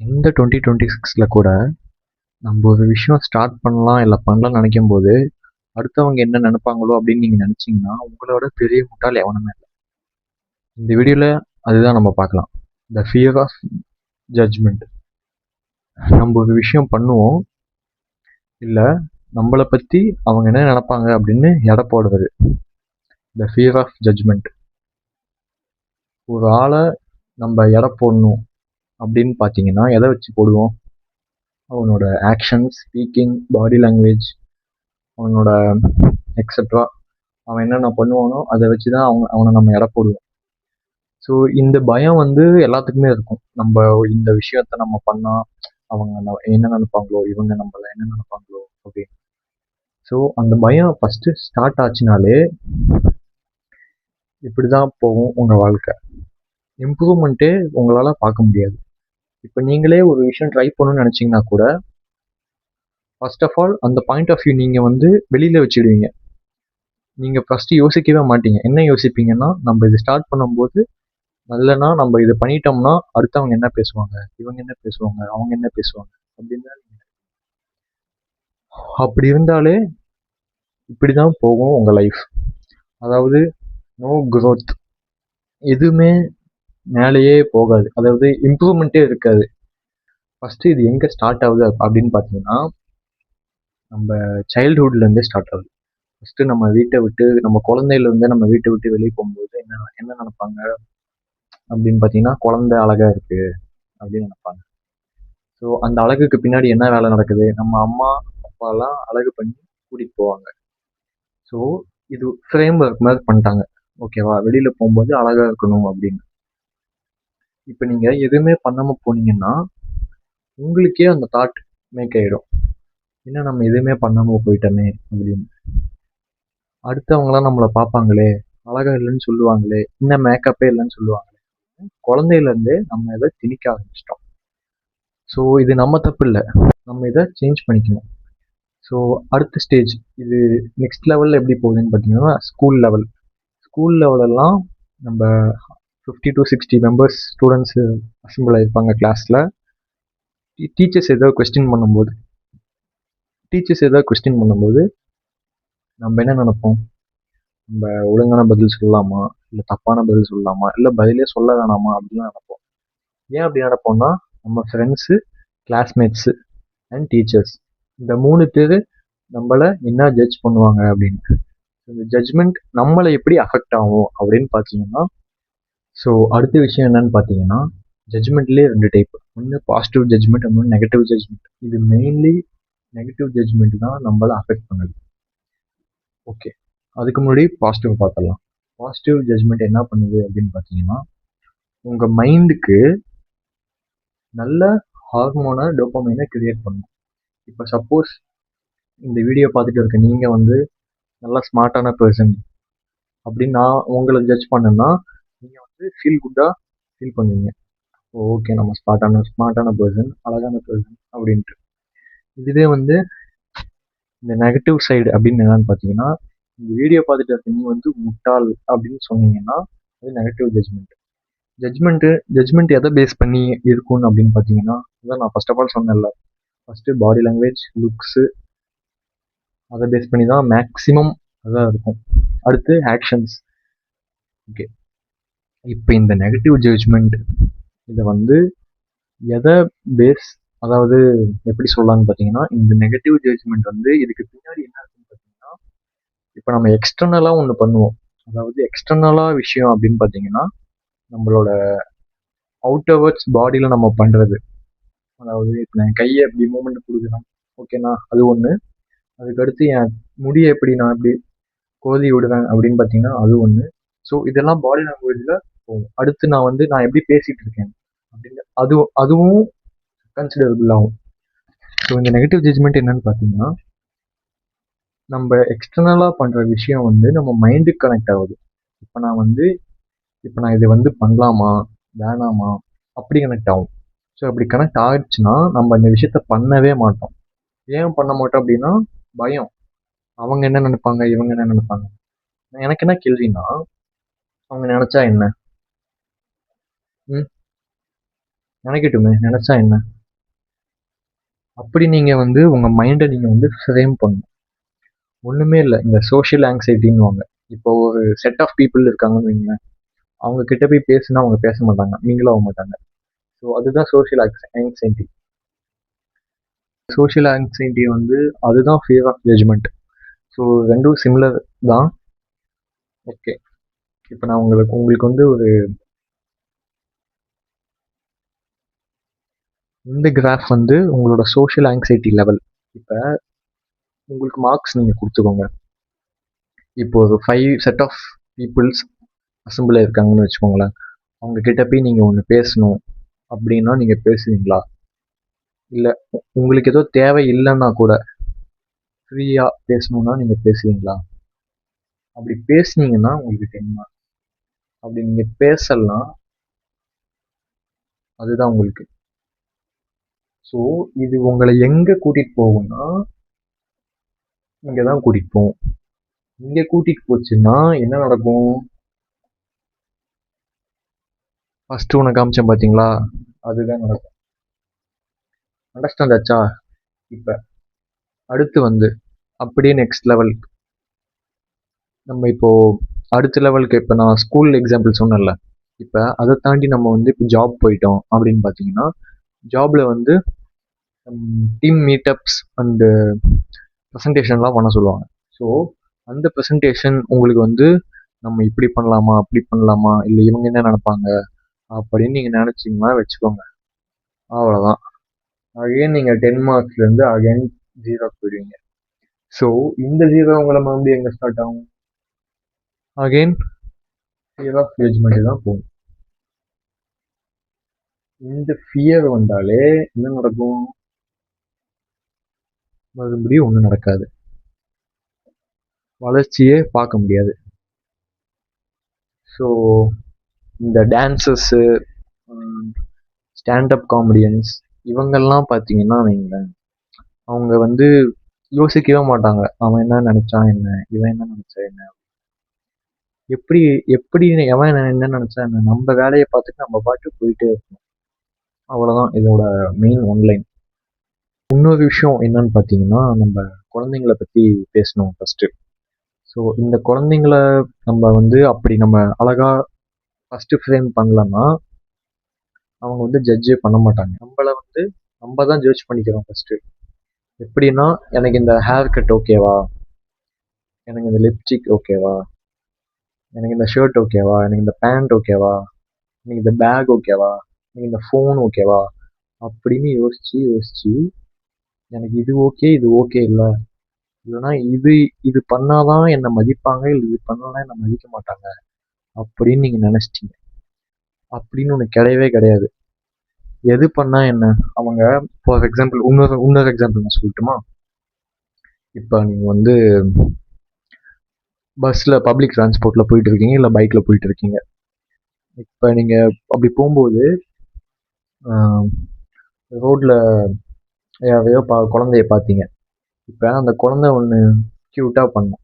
இந்த 2026ல கூட நம்ம ஒரு விஷயம் ஸ்டார்ட் பண்ணலாம் இல்லை பண்ணலாம்னு நினைக்கும் போது அடுத்தவங்க என்ன நினைப்பாங்களோ அப்படின்னு நீங்கள் நினச்சிங்கன்னா உங்களோட பெரிய முட்டாள் எவனுமே இல்லை. இந்த வீடியோவில் அதுதான் நம்ம பார்க்கலாம். The fear of judgement. நம்ம ஒரு விஷயம் பண்ணுவோம், இல்லை நம்மளை பற்றி அவங்க என்ன நினைப்பாங்க அப்படின்னு எடை போடுறது. The fear of judgement. ஒரு ஆளை நம்ம எடை போடணும் அப்படின்னு பார்த்தீங்கன்னா எதை வச்சு போடுவோம்? அவனோட ஆக்ஷன்ஸ், ஸ்பீக்கிங், பாடி லாங்குவேஜ், அவனோட எக்ஸட்ரா. அவன் என்னென்ன பண்ணுவானோ அதை வச்சு தான் அவனை நம்ம எடை போடுவோம். ஸோ இந்த பயம் எல்லாத்துக்குமே இருக்கும். நம்ம இந்த விஷயத்த நம்ம பண்ணால் அவங்க என்ன நினைப்பாங்களோ, இவங்க நம்மள என்ன நினைப்பாங்களோ அப்படின்னு. ஸோ அந்த பயம் ஃபஸ்ட்டு ஸ்டார்ட் ஆச்சுனாலே இப்படி தான் போகும் உங்கள் வாழ்க்கை. இம்ப்ரூவ்மெண்ட்டே உங்களால் பார்க்க முடியாது. இப்போ நீங்களே ஒரு விஷயம் ட்ரை பண்ணணும்னு நினச்சிங்கன்னா கூட ஃபர்ஸ்ட் ஆஃப் ஆல் அந்த பாயிண்ட் ஆஃப் வியூ நீங்கள் வெளியில் வச்சுடுவீங்க. நீங்கள் ஃபஸ்ட்டு யோசிக்கவே மாட்டீங்க. என்ன யோசிப்பீங்கன்னா, நம்ம இது ஸ்டார்ட் பண்ணும்போது நல்லனா நம்ம இது பண்ணிட்டோம்னா அடுத்தவங்க என்ன பேசுவாங்க, இவங்க என்ன பேசுவாங்க, அவங்க என்ன பேசுவாங்க அப்படின்னு. அப்படி இருந்தாலே இப்படி தான் போகும் உங்கள் லைஃப். அதாவது நோ க்ரோத், எதுவுமே மேலேயே போகாது. அதாவது இம்ப்ரூவ்மெண்ட்டே இருக்காது. ஃபஸ்ட்டு இது எங்கே ஸ்டார்ட் ஆகுது அப்படின்னு பார்த்தீங்கன்னா நம்ம சைல்டுஹுட்லேருந்தே ஸ்டார்ட் ஆகுது. ஃபஸ்ட்டு நம்ம வீட்டை விட்டு, நம்ம குழந்தையிலேருந்தே நம்ம வீட்டை விட்டு வெளியே போகும்போது என்ன என்ன நினைப்பாங்க அப்படின்னு பார்த்தீங்கன்னா, குழந்தை அழகாக இருக்குது அப்படின்னு நினைப்பாங்க. ஸோ அந்த அழகுக்கு பின்னாடி என்ன வேலை நடக்குது? நம்ம அம்மா அப்பாலாம் அழகு பண்ணி கூட்டிகிட்டு போவாங்க. ஸோ இது ஃப்ரேம் ஒர்க் மாதிரி பண்ணிட்டாங்க. ஓகேவா? வெளியில் போகும்போது அழகாக இருக்கணும் அப்படின்னு. இப்போ நீங்கள் எதுவுமே பண்ணாமல் போனீங்கன்னா உங்களுக்கே அந்த தாட் மேக் ஆகிடும், என்ன நம்ம எதுவுமே பண்ணாமல் போயிட்டோமே அப்படின்னு. அடுத்தவங்களாம் நம்மளை பார்ப்பாங்களே, அழகாக இல்லைன்னு சொல்லுவாங்களே, இன்னும் மேக்கப்பே இல்லைன்னு சொல்லுவாங்களே. குழந்தையிலேருந்தே நம்ம இதை திணிக்க ஆரம்பிச்சிட்டோம். ஸோ இது நம்ம தப்பு இல்லை, நம்ம இதை சேஞ்ச் பண்ணிக்கணும். ஸோ அடுத்த ஸ்டேஜ் இது நெக்ஸ்ட் லெவலில் எப்படி போகுதுன்னு பார்த்தீங்கன்னா ஸ்கூல் லெவல். ஸ்கூல் லெவலெல்லாம் நம்ம 50 to 60 மெம்பர்ஸ் ஸ்டூடெண்ட்ஸு அசம்பிள் ஆகிருப்பாங்க கிளாஸில். டீச்சர்ஸ் ஏதோ கொஸ்டின் பண்ணும்போது நம்ம என்ன நினைப்போம்? நம்ம ஒழுங்கான பதில் சொல்லலாமா, இல்லை தப்பான பதில் சொல்லலாமா, இல்லை பதிலே சொல்ல வேணாமா அப்படின்னு நினைப்போம். ஏன் அப்படி நினைப்போம்னா நம்ம ஃப்ரெண்ட்ஸு, கிளாஸ்மேட்ஸு அண்ட் டீச்சர்ஸ் இந்த 3 பேர் நம்மளை என்ன ஜட்ஜ் பண்ணுவாங்க அப்படின்னு. இந்த ஜட்ஜ்மெண்ட் நம்மளை எப்படி அஃபெக்ட் ஆகும் அப்படின்னு பார்த்தீங்கன்னா, ஸோ அடுத்த விஷயம் என்னன்னு பார்த்தீங்கன்னா ஜட்ஜ்மெண்ட்லேயே 2 டைப். ஒன்று பாசிட்டிவ் ஜட்ஜ்மெண்ட், இன்னொன்று நெகட்டிவ் ஜட்ஜ்மெண்ட். இது மெயின்லி நெகட்டிவ் ஜட்ஜ்மெண்ட் தான் நம்மளை அஃபெக்ட் பண்ணுது. ஓகே, அதுக்கு முன்னாடி பாசிட்டிவ் பார்த்துடலாம். பாசிட்டிவ் ஜட்ஜ்மெண்ட் என்ன பண்ணுது அப்படின்னு பார்த்தீங்கன்னா உங்கள் மைண்டுக்கு நல்ல ஹார்மோனை, டோபமைனை கிரியேட் பண்ணும். இப்போ சப்போஸ் இந்த வீடியோ பார்த்துட்டு இருக்க நீங்கள் நல்லா ஸ்மார்ட்டான பர்சன் அப்படின்னு நான் உங்களை ஜட்ஜ் பண்ணேன்னா நீங்கள் ஃபீல் குட்டாக ஃபீல் பண்ணுவீங்க. ஓகே, நம்ம ஸ்மார்ட்டான பர்சன், அழகான பர்சன் அப்படின்ட்டு. இதுவே இந்த நெகட்டிவ் சைடு அப்படின்னு என்னன்னு பார்த்தீங்கன்னா இந்த வீடியோ பார்த்துட்டு இருக்க நீ முட்டாள் அப்படின்னு சொன்னீங்கன்னா அது நெகட்டிவ் ஜட்ஜ்மெண்ட். ஜட்ஜ்மெண்ட் எதை பேஸ் பண்ணி இருக்கும்னு அப்படின்னு பார்த்தீங்கன்னா அதான் நான் ஃபர்ஸ்ட் ஆஃப் ஆல் சொன்னேன்ல, ஃபஸ்ட்டு பாடி லாங்குவேஜ், லுக்ஸு, அதை பேஸ் பண்ணி தான் மேக்ஸிமம் அதான் இருக்கும். அடுத்து ஆக்ஷன்ஸ். ஓகே, இப்போ இந்த நெகட்டிவ் ஜட்ஜ்மெண்ட் இதை எதை பேஸ், அதாவது எப்படி சொல்லலாம்னு பார்த்தீங்கன்னா இந்த நெகட்டிவ் ஜட்ஜ்மெண்ட் இதுக்கு பின்னாடி என்ன இருக்குன்னு பார்த்தீங்கன்னா இப்போ நம்ம எக்ஸ்டர்னலாக ஒன்று பண்ணுவோம். அதாவது எக்ஸ்டர்னலாக விஷயம் அப்படின்னு பார்த்தீங்கன்னா நம்மளோட அவுட்டர்வர்ட்ஸ் பாடியில் நம்ம பண்ணுறது. அதாவது இப்போ நான் கையை எப்படி மூமெண்ட் கொடுக்குறேன், ஓகேண்ணா, அது ஒன்று. அதுக்கடுத்து என் முடியை எப்படி நான் எப்படி கோதி விடுவேன் அப்படின்னு பார்த்தீங்கன்னா அது ஒன்று. ஸோ இதெல்லாம் பாடி லாங்குவேஜில் போகும். அடுத்து நான் எப்படி பேசிகிட்டு இருக்கேன் அப்படின்னு அதுவும் கன்சிடரபிள் ஆகும். ஸோ இந்த நெகட்டிவ் ஜட்ஜ்மெண்ட் என்னன்னு பார்த்தீங்கன்னா நம்ம எக்ஸ்டர்னலாக பண்ணுற விஷயம் நம்ம மைண்டுக்கு கனெக்ட் ஆகுது. இப்போ நான் இது பண்ணலாமா வேணாமா அப்படி கனெக்ட் ஆகும். ஸோ அப்படி கனெக்ட் ஆகிடுச்சுன்னா நம்ம இந்த விஷயத்த பண்ணவே மாட்டோம். ஏன் பண்ண மாட்டோம் அப்படின்னா பயம். அவங்க என்ன நினைப்பாங்க, இவங்க என்ன நினைப்பாங்க. எனக்கு என்ன கேள்வின்னா அவங்க நினச்சா என்ன? ம் நினைக்கட்டுமே, நினைச்சா என்ன? அப்படி நீங்க வந்து உங்க மைண்டை நீங்க வந்து ஃப்ரேம் பண்ணணும். ஒண்ணுமே இல்லை, இந்த சோஷியல் ஆங்ஸைட்டின்னு. இப்போ ஒரு செட் ஆஃப் பீப்புள் இருக்காங்கன்னு வைங்களேன், அவங்க கிட்ட போய் பேசுனா அவங்க பேச மாட்டாங்க, மிங்கிள் ஆக மாட்டாங்க. ஸோ அதுதான் சோஷியல் ஆங்ஸைட்டி. சோஷியல் ஆங்ஸைட்டி வந்து அதுதான் ஃபியர் ஆஃப் ஜட்ஜ்மெண்ட். ஸோ ரெண்டும் சிமிலர் தான். ஓகே, இப்போ நான் உங்களுக்கு வந்து ஒரு இந்த கிராஃப் வந்து உங்களோட சோஷியல் ஆங்ஸைட்டி லெவல். இப்போ உங்களுக்கு மார்க்ஸ் நீங்கள் கொடுத்துக்கோங்க. இப்போ ஒரு 5 செட் ஆஃப் பீப்புள்ஸ் அசம்பிள் இருக்காங்கன்னு வச்சுக்கோங்களேன். அவங்க கிட்ட போய் நீங்கள் ஒன்று பேசணும் அப்படின்னா நீங்கள் பேசுவீங்களா? இல்லை உங்களுக்கு ஏதோ தேவை இல்லைன்னா கூட ஃப்ரீயாக பேசணுன்னா நீங்கள் பேசுவீங்களா? அப்படி பேசுனீங்கன்னா உங்களுக்கு 10 மார்க். அப்படி நீங்கள் பேசலாம், அதுதான் உங்களுக்கு. ஸோ இது உங்களை எங்கே கூட்டிகிட்டு போகும்னா இங்கே தான் கூட்டிகிட்டு போகும். இங்கே கூட்டிகிட்டு போச்சுன்னா என்ன நடக்கும்? ஃபர்ஸ்ட் உனக்கு காமிச்சேன் பார்த்தீங்களா, அதுதான் நடக்கும். அண்டர்ஸ்டாண்ட் ஆச்சா? இப்போ அடுத்து வந்து அப்படியே நெக்ஸ்ட் லெவல். நம்ம இப்போ அடுத்த லெவலுக்கு, இப்போ நான் ஸ்கூல் எக்ஸாம்பிள் சொன்னேன்ல, இப்போ அதை தாண்டி நம்ம வந்து இப்போ ஜாப் போயிட்டோம் அப்படின்னு பார்த்தீங்கன்னா, ஜாப்ல வந்து டீம் மீட்டப்ஸ் அண்டு ப்ரெசன்டேஷன்லாம் பண்ண சொல்லுவாங்க. ஸோ அந்த ப்ரெசன்டேஷன் உங்களுக்கு வந்து நம்ம இப்படி பண்ணலாமா, அப்படி பண்ணலாமா, இல்லை இவங்க என்ன நினைப்பாங்க அப்படின்னு நீங்கள் நினச்சிங்கன்னா வச்சுக்கோங்க, அவ்வளோதான். அகைன் நீங்கள் 10 மார்க்ஸ்லேருந்து அகைன் 0 போயிடுவீங்க. ஸோ இந்த 0 உங்களை மறுபடியும் எங்கே ஸ்டார்ட் ஆகும்? அகைன் ஃபியர் ஆஃப் ஜட்ஜ்மெண்ட் தான் போகும். இந்த ஃபியர் வந்தாலே என்ன நடக்கும்? மறுபடியும் ஒன்றும் நடக்காது, வளர்ச்சியே பார்க்க முடியாது. ஸோ இந்த டான்சர்ஸு, ஸ்டாண்டப் காமெடியன்ஸ், இவங்கெல்லாம் பார்த்தீங்கன்னா வைங்களேன், அவங்க வந்து யோசிக்கவே மாட்டாங்க. அவன் என்ன நினைச்சான் என்ன, இவன் என்ன நினைச்சா என்ன, எப்படி எப்படி எவன் என்ன நினைச்சா என்ன, நம்ம வேலையை பார்த்துட்டு நம்ம பாட்டு போயிட்டே இருக்கணும். அவ்வளோதான் இதோட மெயின் ஒன்லைன். இன்னொரு விஷயம் என்னன்னு பார்த்தீங்கன்னா, நம்ம குழந்தைங்கள பற்றி பேசணும் ஃபர்ஸ்ட். ஸோ இந்த குழந்தைங்கள நம்ம வந்து அப்படி நம்ம அழகா ஃபர்ஸ்ட் ஃப்ரேம் பண்ணலன்னா அவங்க வந்து ஜட்ஜே பண்ண மாட்டாங்க. நம்மளை வந்து நம்ம தான் ஜட்ஜ் பண்ணிக்கிறோம் ஃபர்ஸ்ட். எப்படின்னா, எனக்கு இந்த ஹேர் கட் ஓகேவா, எனக்கு இந்த லிப்ஸ்டிக் ஓகேவா, எனக்கு இந்த ஷர்ட் ஓகேவா, எனக்கு இந்த பேண்ட் ஓகேவா, எனக்கு இந்த பேக் ஓகேவா, எனக்கு இந்த ஃபோன் ஓகேவா அப்படின்னு யோசிச்சு யோசிச்சு எனக்கு இது ஓகே, இது ஓகே இல்லை, இல்லைன்னா இது இது பண்ணாதான் என்னை மதிப்பாங்க, இல்லை இது பண்ணாதான் என்னை மதிக்க மாட்டாங்க அப்படின்னு நீங்கள் நினச்சிட்டீங்க. அப்படின்னு ஒன்று கிடையவே கிடையாது. எது பண்ணா என்ன? அவங்க ஃபார் எக்ஸாம்பிள் இன்னொரு எக்ஸாம்பிள் நான் சொல்லட்டுமா? இப்போ நீங்கள் வந்து பஸ்ஸில் பப்ளிக் டிரான்ஸ்போர்ட்டில் போயிட்டு இருக்கீங்க, இல்லை பைக்கில் போயிட்டு இருக்கீங்க. இப்போ நீங்கள் அப்படி போகும்போது ரோட்டில் யாரையோ குழந்தைய பார்த்தீங்க. இப்போ அந்த குழந்தை ஒன்று க்யூட்டாக பண்ணும்.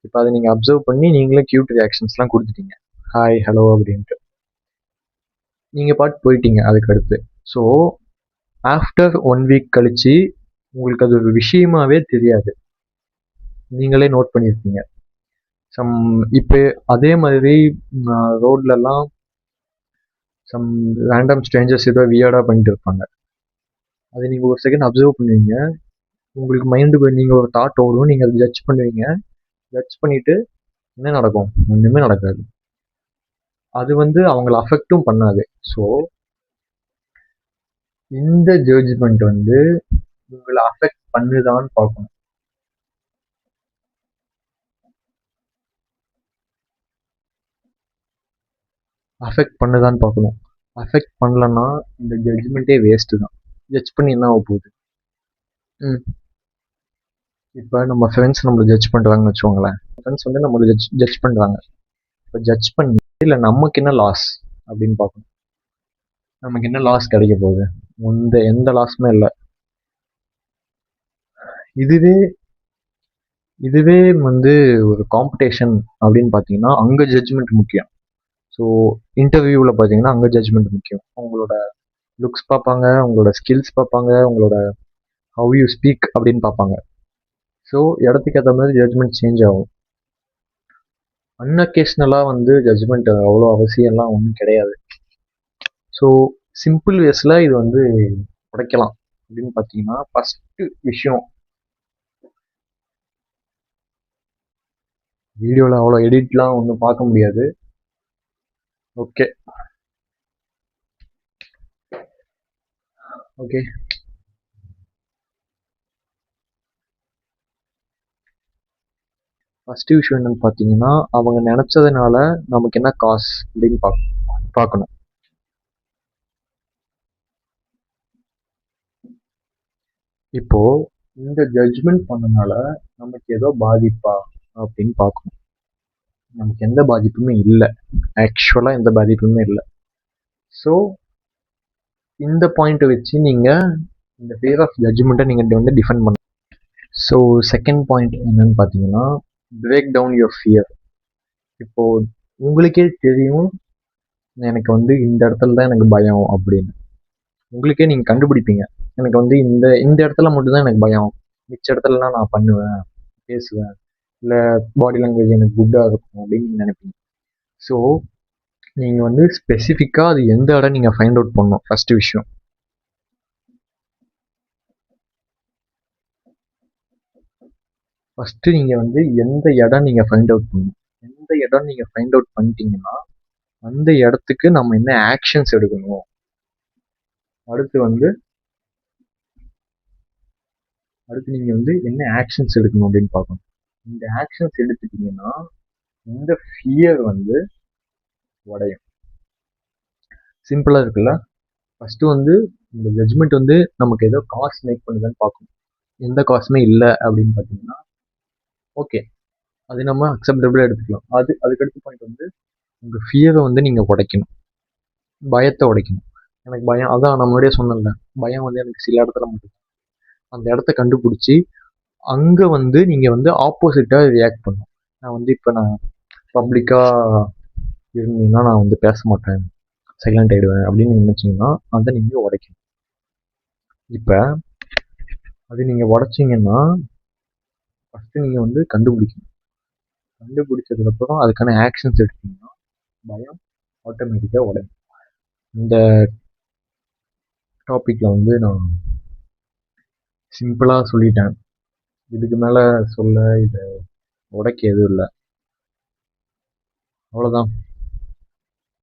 இப்போ அதை நீங்கள் அப்சர்வ் பண்ணி நீங்களே க்யூட் ரியாக்ஷன்ஸ்லாம் கொடுத்துட்டீங்க, ஹாய் ஹலோ அப்படின்ட்டு. நீங்கள் பாட்டு போயிட்டீங்க அதுக்கு அடுத்து. ஸோ ஆஃப்டர் 1 வீக் கழிச்சு உங்களுக்கு அது ஒரு விஷயமாவே தெரியாது, நீங்களே நோட் பண்ணியிருக்கீங்க. இப்போ அதே மாதிரி ரோட்லலாம் சம் ரேண்டம் ஸ்ட்ரேஞ்சர்ஸ் ஏதோ வியர்டாக பண்ணிட்டு இருப்பாங்க. அதை நீங்கள் ஒரு செகண்ட் அப்சர்வ் பண்ணுவீங்க, உங்களுக்கு மைண்டுக்கு நீங்கள் ஒரு தாட் ஓடும், நீங்கள் அதை ஜட்ஜ் பண்ணுவீங்க. ஜட்ஜ் பண்ணிவிட்டு என்ன நடக்கும்? ஒன்றுமே நடக்காது. அது வந்து அவங்கள அஃபெக்டும் பண்ணாது. ஸோ இந்த ஜட்ஜ்மெண்ட் வந்து உங்களை அஃபெக்ட் பண்ணுதான்னு பார்க்கணும். அஃபெக்ட் பண்ணுதான்னு பார்க்கணும். அஃபெக்ட் பண்ணலன்னா இந்த ஜட்ஜ்மெண்ட்டே வேஸ்ட்டு தான். ஜட்ஜ் பண்ணி என்ன ஆக போகுது? இப்போ நம்ம ஃப்ரெண்ட்ஸ் நம்மளை ஜட்ஜ் பண்ணுறாங்கன்னு வச்சுக்கோங்களேன். ஃப்ரெண்ட்ஸ் வந்து நம்மளை ஜட்ஜ் பண்ணுறாங்க. இப்போ ஜட்ஜ் பண்ணி இல்லை நமக்கு என்ன லாஸ் அப்படின்னு பார்க்கணும். நமக்கு என்ன லாஸ் கிடைக்க போகுது? எந்த லாஸுமே இல்லை. இதுவே வந்து ஒரு காம்படிஷன் அப்படின்னு பார்த்தீங்கன்னா அங்கே ஜட்ஜ்மெண்ட் முக்கியம். ஸோ இன்டர்வியூவில் பார்த்தீங்கன்னா அங்கே ஜட்ஜ்மெண்ட் முக்கியம். அவங்களோட லுக்ஸ் பார்ப்பாங்க, உங்களோட ஸ்கில்ஸ் பார்ப்பாங்க, உங்களோட ஹவ் யூ ஸ்பீக் அப்படின்னு பார்ப்பாங்க. ஸோ இடத்துக்கு ஏற்ற மாதிரி ஜட்ஜ்மெண்ட் சேஞ்ச் ஆகும். அன்அக்கேஷ்னலாக வந்து ஜட்ஜ்மெண்ட் அவ்வளோ அவசியம்லாம் ஒன்றும் கிடையாது. ஸோ சிம்பிள் வேஸில் இது வந்து உடைக்கலாம் அப்படின்னு பார்த்தீங்கன்னா, ஃபஸ்ட்டு விஷயம், வீடியோவில் அவ்வளோ எடிட்லாம் ஒன்றும் பார்க்க முடியாது. ஓகே ஓகே ஃபஸ்ட்டு விஷயம் என்னன்னு பார்த்தீங்கன்னா, அவங்க நினச்சதுனால நமக்கு என்ன காசு அப்படின்னு பார்க்கணும். இப்போ இந்த ஜட்ஜ்மெண்ட் பண்ணனால நமக்கு ஏதோ பாதிப்பா அப்படின்னு பார்க்கணும். நமக்கு எந்த பாதிப்புமே இல்லை, ஆக்சுவலாக எந்த பாதிப்புமே இல்லை. ஸோ இந்த பாயிண்ட்டை வச்சு நீங்கள் இந்த ஃபியர் ஆஃப் ஜட்ஜ்மெண்ட்டை நீங்கள் வந்து டிஃபெண்ட் பண்ண. ஸோ செகண்ட் பாயிண்ட் என்னன்னு பார்த்தீங்கன்னா, பிரேக் டவுன் யுவர் ஃபியர். இப்போ உங்களுக்கே தெரியும் எனக்கு வந்து இந்த இடத்துல தான் எனக்கு பயம் அப்படின்னு. உங்களுக்கே நீங்கள் கண்டுபிடிப்பீங்க, எனக்கு வந்து இந்த இந்த இடத்துல மட்டும்தான் எனக்கு பயம், மிச்ச இடத்துலலாம் நான் பண்ணுவேன், பேசுவேன், இல்லை பாடி லாங்குவேஜ் எனக்கு குட்டாக இருக்கும் அப்படின்னு நீங்கள் நினைப்பீங்க. ஸோ நீங்கள் வந்து ஸ்பெசிஃபிக்காக அது எந்த இடம் நீங்கள் ஃபைண்ட் அவுட் பண்ணணும். ஃபஸ்ட்டு விஷயம், ஃபஸ்ட்டு நீங்கள் வந்து எந்த இடம் நீங்கள் ஃபைண்ட் அவுட் பண்ணணும். எந்த இடம் நீங்கள் ஃபைண்ட் அவுட் பண்ணிட்டீங்கன்னா அந்த இடத்துக்கு நம்ம என்ன ஆக்ஷன்ஸ் எடுக்கணும். அடுத்து நீங்கள் வந்து என்ன ஆக்ஷன்ஸ் எடுக்கணும் அப்படின்னு பார்க்கணும். இந்த ஆக்ஷன்ஸ் எடுத்துட்டீங்கன்னா இந்த ஃபியர் வந்து உடையும். சிம்பிளாக இருக்குல்ல. ஃபஸ்ட்டு வந்து இந்த ஜட்ஜ்மெண்ட் வந்து நமக்கு ஏதோ காசு மேக் பண்ணுதுன்னு பார்க்கணும். எந்த காசுமே இல்லை அப்படின்னு பார்த்தீங்கன்னா ஓகே, அது நம்ம அக்செப்டபிளாக எடுத்துக்கலாம். அதுக்கடுத்த பாயிண்ட் வந்து உங்கள் ஃபியரை வந்து நீங்கள் உடைக்கணும், பயத்தை உடைக்கணும். எனக்கு பயம், அதான் நான் முன்னாடியே சொன்னேன்ல, பயம் வந்து எனக்கு சில இடத்துல மட்டும். அந்த இடத்த கண்டுபிடிச்சி அங்கே வந்து நீங்கள் வந்து ஆப்போசிட்டாக ரியாக்ட் பண்ணணும். நான் வந்து இப்போ நான் பப்ளிக்காக இருந்தீங்கன்னா நான் வந்து பேச மாட்டேன், சைலண்ட் ஆகிடுவேன் அப்படின்னு நினச்சிங்கன்னா அதை நீங்கள் உடைக்கணும். இப்போ அது நீங்கள் உடைச்சிங்கன்னா ஃபஸ்ட்டு நீங்கள் வந்து கண்டுபிடிக்கணும். கண்டுபிடிச்சதுக்கப்புறம் அதுக்கான ஆக்ஷன்ஸ் எடுத்தீங்கன்னா பயம் ஆட்டோமேட்டிக்காக உடையும். இந்த டாப்பிக்கில் வந்து நான் சிம்பிளாக சொல்லிட்டேன். இதுக்கு மேலே சொல்ல இதை உடைக்க எதுவும் இல்லை, அவ்வளோதான்.